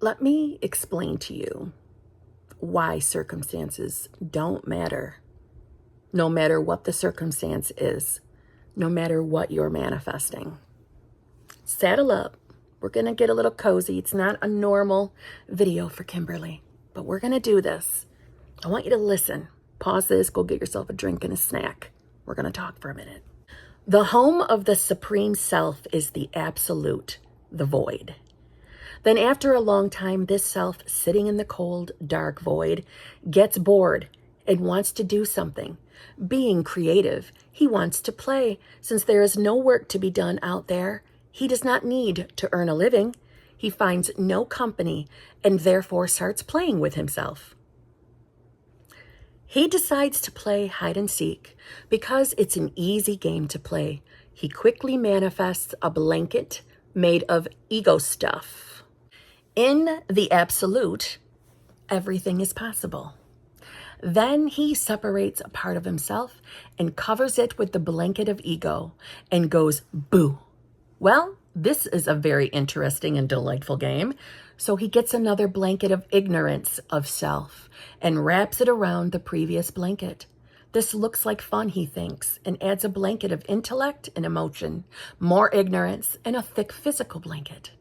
Let me explain to you why circumstances don't matter. No matter what the circumstance is, no matter what you're manifesting. Saddle up. We're going to get a little cozy. It's not a normal video for Kimberly, but we're going to do this. I want you to listen. Pause this, go get yourself a drink and a snack. We're going to talk for a minute. The home of the Supreme Self is the absolute, the void. Then after a long time, this self sitting in the cold, dark void gets bored and wants to do something. Being creative, he wants to play. Since there is no work to be done out there, he does not need to earn a living. He finds no company and therefore starts playing with himself. He decides to play hide and seek because it's an easy game to play. He quickly manifests a blanket made of ego stuff. In the absolute, everything is possible. Then he separates a part of himself and covers it with the blanket of ego and goes, boo. Well, this is a very interesting and delightful game. So he gets another blanket of ignorance of self and wraps it around the previous blanket. This looks like fun, he thinks, and adds a blanket of intellect and emotion, more ignorance, and a thick physical blanket.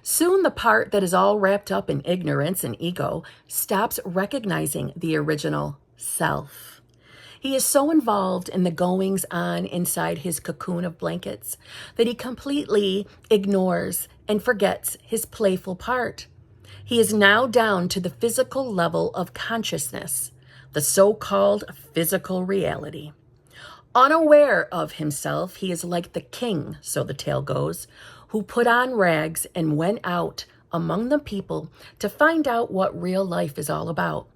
Soon the part that is all wrapped up in ignorance and ego stops recognizing the original self. He is so involved in the goings on inside his cocoon of blankets that he completely ignores and forgets his playful part. He is now down to the physical level of consciousness, the so-called physical reality. Unaware of himself, he is like the king, so the tale goes, who put on rags and went out among the people to find out what real life is all about.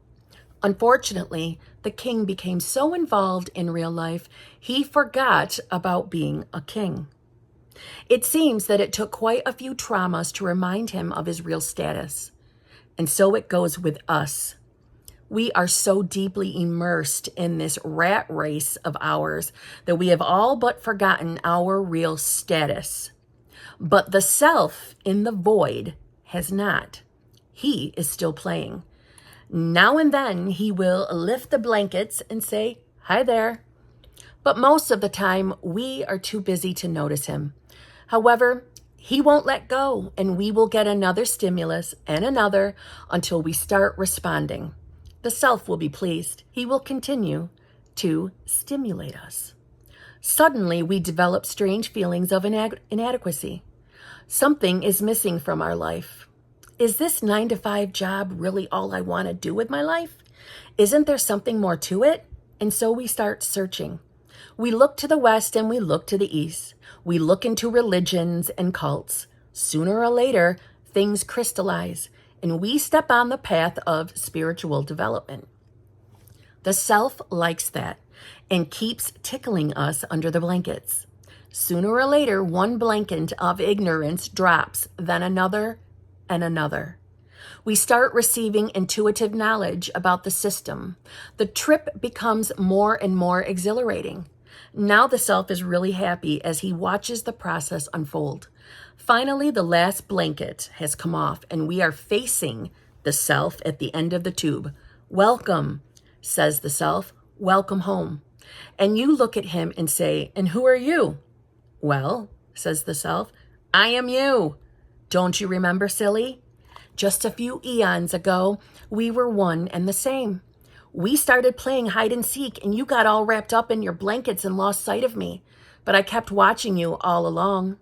Unfortunately, the king became so involved in real life, he forgot about being a king. It seems that it took quite a few traumas to remind him of his real status. And so it goes with us. We are so deeply immersed in this rat race of ours that we have all but forgotten our real status. But the self in the void has not. He is still playing. Now and then he will lift the blankets and say, hi there. But most of the time we are too busy to notice him. However, he won't let go and we will get another stimulus and another until we start responding. The self will be pleased. He will continue to stimulate us. Suddenly, we develop strange feelings of inadequacy. Something is missing from our life. Is this 9-to-5 job really all I want to do with my life? Isn't there something more to it? And so we start searching. We look to the west and we look to the east. We look into religions and cults. Sooner or later, things crystallize, and we step on the path of spiritual development. The self likes that and keeps tickling us under the blankets. Sooner or later, one blanket of ignorance drops, then another and another. We start receiving intuitive knowledge about the system. The trip becomes more and more exhilarating. Now the self is really happy as he watches the process unfold. Finally, the last blanket has come off and we are facing the self at the end of the tube. Welcome, says the self. Welcome home. And you look at him and say, and who are you? Well, says the self, I am you. Don't you remember, silly? Just a few eons ago, we were one and the same. We started playing hide and seek and you got all wrapped up in your blankets and lost sight of me. But I kept watching you all along.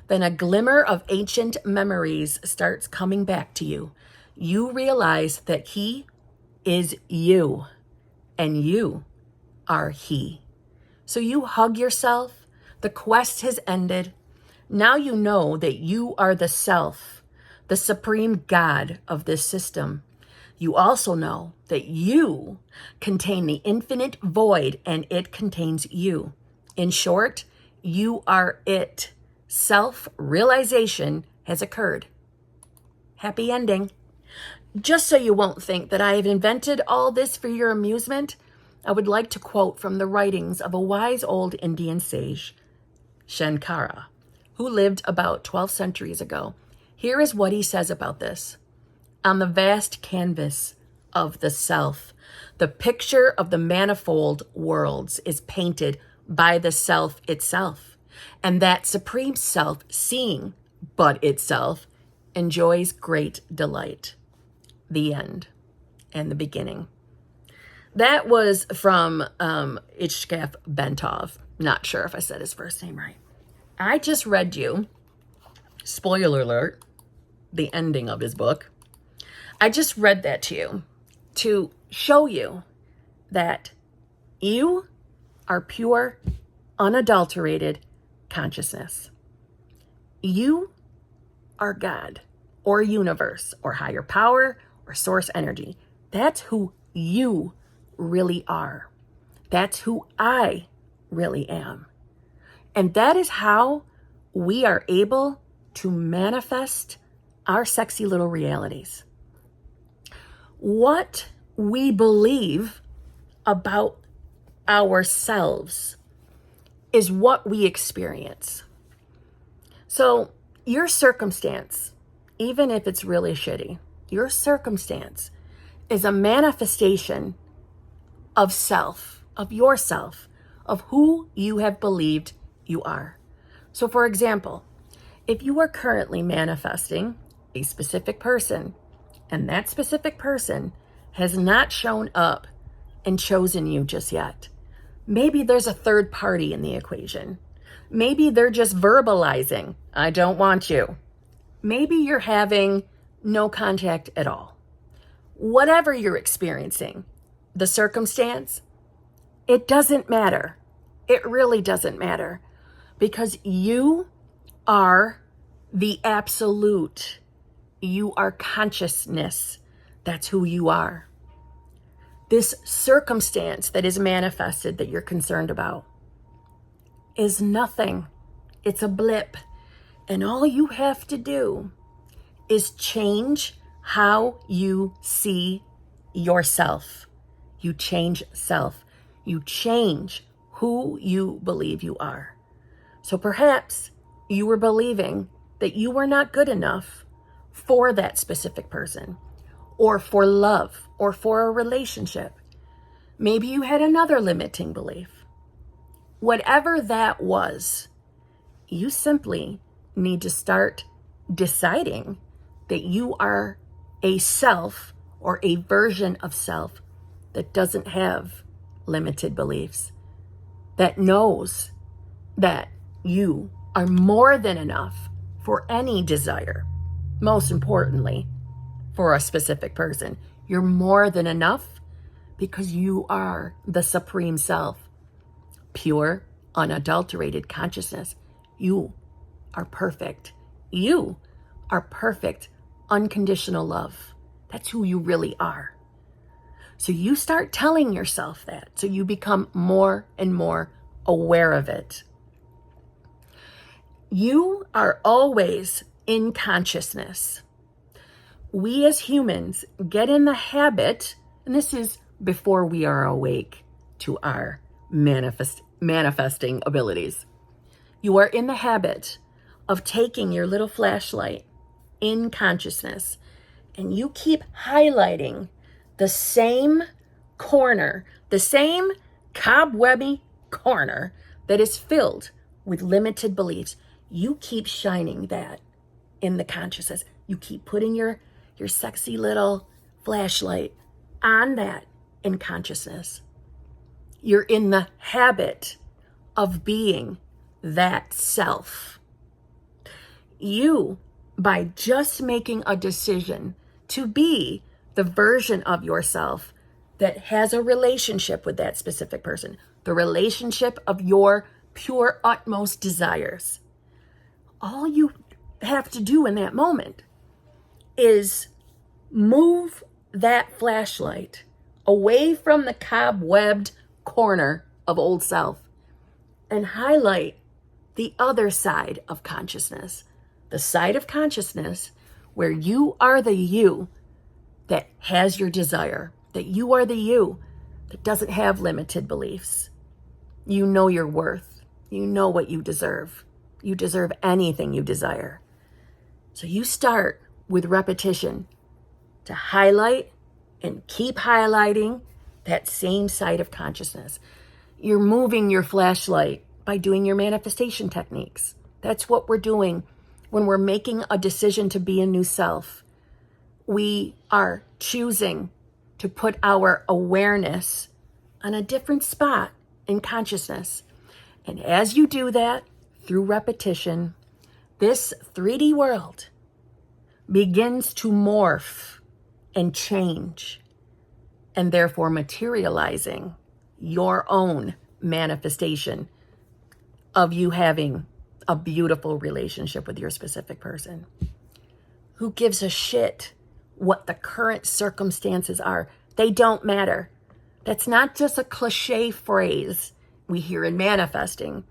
Then a glimmer of ancient memories starts coming back to you. You realize that he is you and you are he. So you hug yourself. The quest has ended. Now you know that you are the self, the supreme God of this system. You also know that you contain the infinite void and it contains you. In short, you are it. Self-realization has occurred. Happy ending. Just so you won't think that I have invented all this for your amusement, I would like to quote from the writings of a wise old Indian sage, Shankara, who lived about 12 centuries ago. Here is what he says about this. On the vast canvas of the self, the picture of the manifold worlds is painted by the self itself. And that supreme self, seeing but itself, enjoys great delight. The end and the beginning. That was from Hbic Bentov. Not sure if I said his first name right. I just read you, spoiler alert, the ending of his book. I just read that to you to show you that you are pure, unadulterated consciousness. You are God or universe or higher power or source energy. That's who you really are. That's who I really am. And that is how we are able to manifest our sexy little realities. What we believe about ourselves is what we experience. So your circumstance, even if it's really shitty, your circumstance is a manifestation of self, of yourself, of who you have believed you are. So for example, if you are currently manifesting a specific person and that specific person has not shown up and chosen you just yet, maybe there's a third party in the equation. Maybe they're just verbalizing, I don't want you. Maybe you're having no contact at all. Whatever you're experiencing, the circumstance, it doesn't matter. It really doesn't matter, because you are the absolute. You are consciousness. That's who you are. This circumstance that is manifested that you're concerned about is nothing. It's a blip. And all you have to do is change how you see yourself. You change self. You change who you believe you are. So perhaps you were believing that you were not good enough for that specific person, or for love, or for a relationship. Maybe you had another limiting belief. Whatever that was, you simply need to start deciding that you are a self or a version of self that doesn't have limited beliefs, that knows that you are more than enough for any desire. Most importantly, for a specific person, you're more than enough because you are the supreme self, pure, unadulterated consciousness. You are perfect. You are perfect, unconditional love. That's who you really are. So you start telling yourself that, so you become more and more aware of it. You are always in consciousness. We as humans get in the habit, and this is before we are awake to our manifesting abilities. You are in the habit of taking your little flashlight in consciousness, and you keep highlighting the same corner, the same cobwebby corner that is filled with limited beliefs. You keep shining that in the consciousness. You keep putting your sexy little flashlight on that in consciousness. You're in the habit of being that self. You, by just making a decision to be the version of yourself that has a relationship with that specific person, the relationship of your pure utmost desires, all you have to do in that moment is move that flashlight away from the cobwebbed corner of old self and highlight the other side of consciousness, the side of consciousness where you are the you that has your desire, that you are the you that doesn't have limited beliefs. You know your worth. You know what you deserve. You deserve anything you desire. So you start with repetition to highlight and keep highlighting that same side of consciousness. You're moving your flashlight by doing your manifestation techniques. That's what we're doing when we're making a decision to be a new self. We are choosing to put our awareness on a different spot in consciousness. And as you do that through repetition, this 3D world begins to morph and change, and therefore materializing your own manifestation of you having a beautiful relationship with your specific person. Who gives a shit what the current circumstances are? They don't matter. That's not just a cliche phrase we hear in manifesting.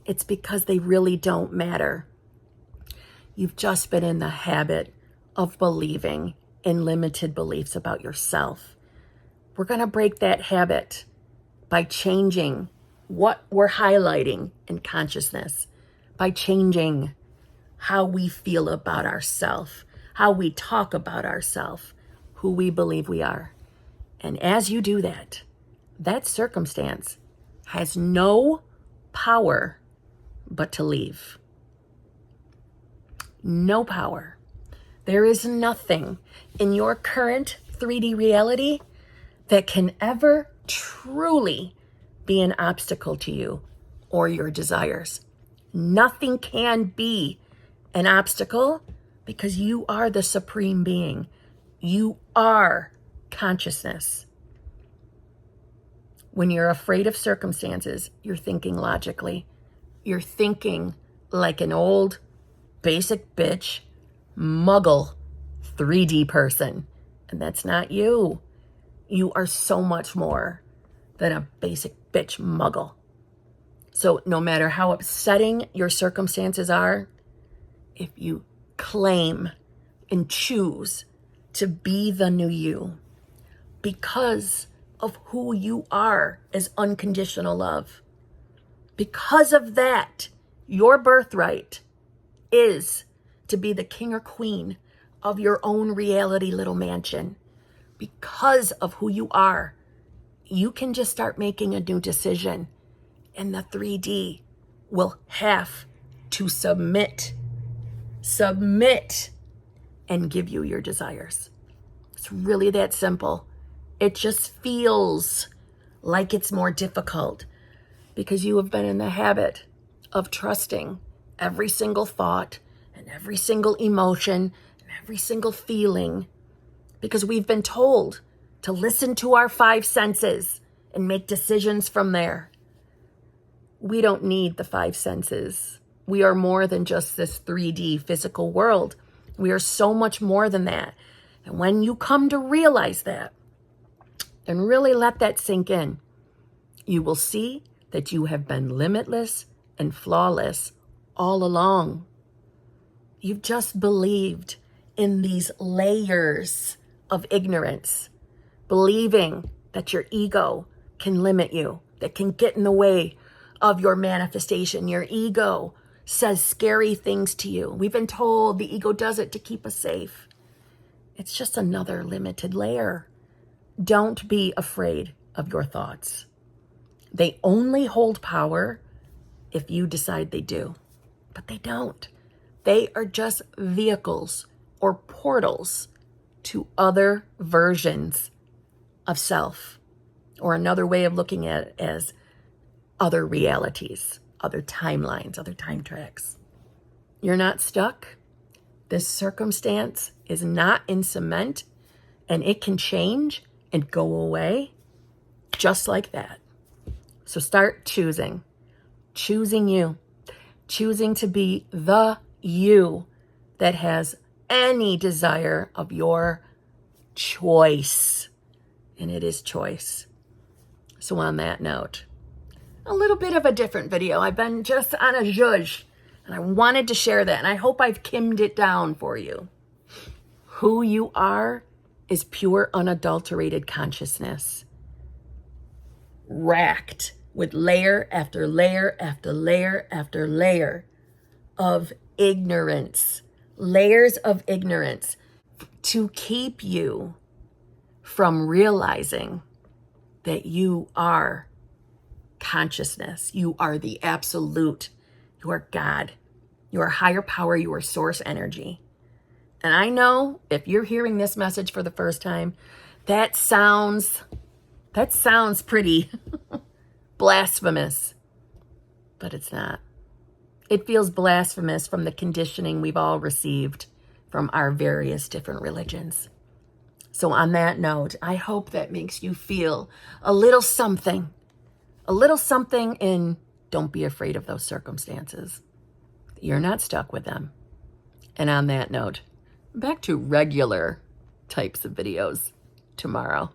It's because they really don't matter. You've just been in the habit of believing in limited beliefs about yourself. We're going to break that habit by changing what we're highlighting in consciousness, by changing how we feel about ourselves, how we talk about ourselves, who we believe we are. And as you do that, that circumstance has no power but to leave. No power. There is nothing in your current 3D reality that can ever truly be an obstacle to you or your desires. Nothing can be an obstacle because you are the supreme being. You are consciousness. When you're afraid of circumstances, you're thinking logically. You're thinking like an old, basic bitch, muggle 3D person. And that's not you. You are so much more than a basic bitch muggle. So no matter how upsetting your circumstances are, if you claim and choose to be the new you because of who you are as unconditional love, because of that, your birthright is to be the king or queen of your own reality little mansion. Because of who you are, you can just start making a new decision, and the 3D will have to submit, and give you your desires. It's really that simple. It just feels like it's more difficult because you have been in the habit of trusting every single thought and every single emotion and every single feeling, because we've been told to listen to our 5 senses and make decisions from there. We don't need the 5 senses. We are more than just this 3D physical world. We are so much more than that. And when you come to realize that and really let that sink in, you will see that you have been limitless and flawless all along. You've just believed in these layers of ignorance, believing that your ego can limit you, that can get in the way of your manifestation. Your ego says scary things to you. We've been told the ego does it to keep us safe. It's just another limited layer. Don't be afraid of your thoughts. They only hold power if you decide they do, but they don't. They are just vehicles or portals to other versions of self, or another way of looking at it as other realities, other timelines, other time tracks. You're not stuck. This circumstance is not in cement, and it can change and go away just like that. So start choosing you, choosing to be the you that has any desire of your choice. And it is choice. So on that note, a little bit of a different video. I've been just on a zhuzh, and I wanted to share that, and I hope I've kimmed it down for you. Who you are is pure, unadulterated consciousness, racked with layer after layer after layer after layer of ignorance layers of ignorance to keep you from realizing that you are consciousness. You are the absolute. You are God. You are higher power. You are source energy. And I know if you're hearing this message for the first time, that sounds pretty blasphemous, but it's not. It feels blasphemous from the conditioning we've all received from our various different religions. So on that note, I hope that makes you feel a little something in don't be afraid of those circumstances. You're not stuck with them. And on that note, back to regular types of videos tomorrow.